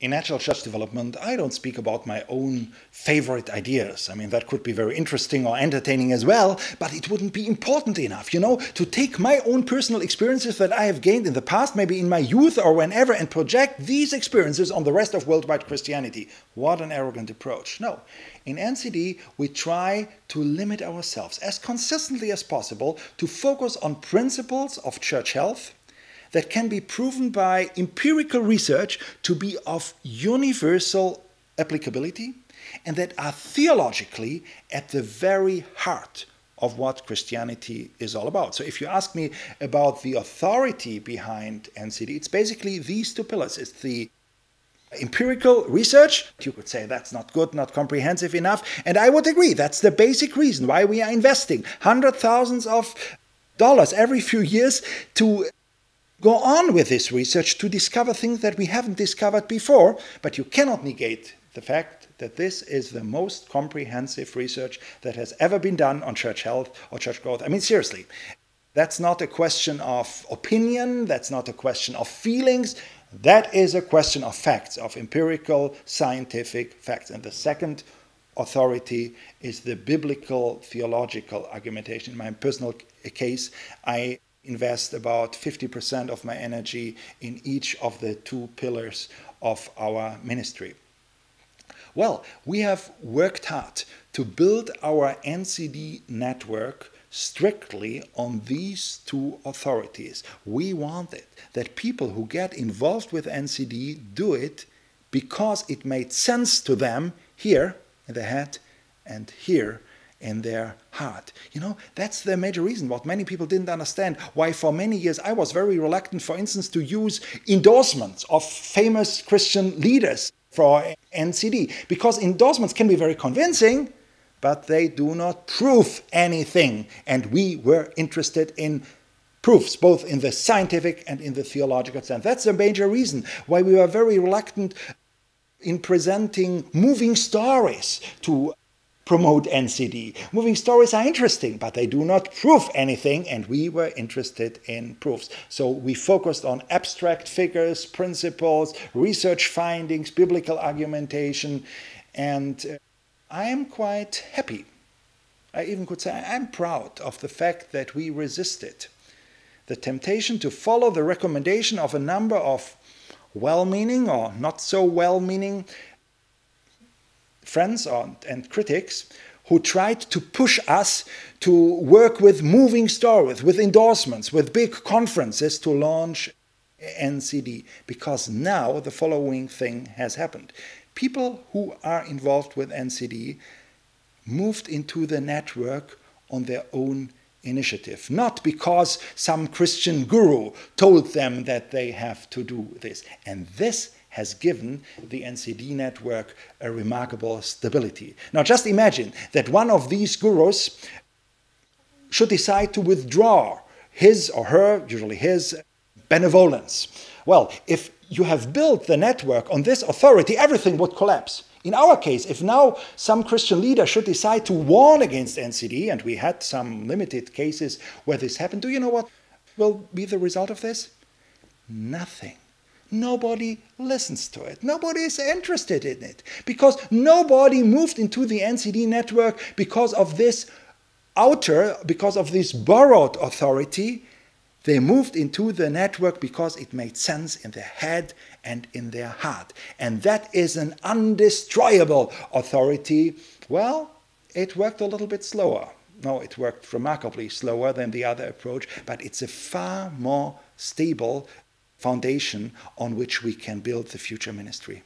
In natural church development, I don't speak about my own favorite ideas. I mean, that could be very interesting or entertaining as well, but it wouldn't be important enough, to take my own personal experiences that I have gained in the past, maybe in my youth or whenever, and project these experiences on the rest of worldwide Christianity. What an arrogant approach. No. In NCD, we try to limit ourselves as consistently as possible to focus on principles of church health that can be proven by empirical research to be of universal applicability and that are theologically at the very heart of what Christianity is all about. So if you ask me about the authority behind NCD, it's basically these two pillars. It's the empirical research. You could say that's not good, not comprehensive enough. And I would agree, that's the basic reason why we are investing hundreds of thousands of dollars every few years to go on with this research to discover things that we haven't discovered before, but you cannot negate the fact that this is the most comprehensive research that has ever been done on church health or church growth. I mean, seriously, that's not a question of opinion, that's not a question of feelings, that is a question of facts, of empirical, scientific facts. And the second authority is the biblical, theological argumentation. In my personal case, I invest about 50% of my energy in each of the two pillars of our ministry. Well, we have worked hard to build our NCD network strictly on these two authorities. We wanted that people who get involved with NCD do it because it made sense to them here in the head and here in their heart. That's the major reason what many people didn't understand, why for many years I was very reluctant, for instance, to use endorsements of famous Christian leaders for NCD, because endorsements can be very convincing, but they do not prove anything. And we were interested in proofs, both in the scientific and in the theological sense. That's the major reason why we were very reluctant in presenting moving stories to promote NCD. Moving stories are interesting, but they do not prove anything, and we were interested in proofs. So we focused on abstract figures, principles, research findings, biblical argumentation, and I am quite happy. I even could say I'm proud of the fact that we resisted the temptation to follow the recommendation of a number of well-meaning or not so well-meaning friends and critics who tried to push us to work with moving stories, with endorsements, with big conferences to launch NCD. Because now the following thing has happened. People who are involved with NCD moved into the network on their own initiative, not because some Christian guru told them that they have to do this. And this has given the NCD network a remarkable stability. Now just imagine that one of these gurus should decide to withdraw his or her, usually his, benevolence. Well, if you have built the network on this authority, everything would collapse. In our case, if now some Christian leader should decide to warn against NCD, and we had some limited cases where this happened, do you know what will be the result of this? Nothing. Nobody listens to it. Nobody is interested in it. Because nobody moved into the NCD network because of this because of this borrowed authority. They moved into the network because it made sense in their head and in their heart. And that is an undestroyable authority. Well, it worked a little bit slower. No, it worked remarkably slower than the other approach, but it's a far more stable foundation on which we can build the future ministry.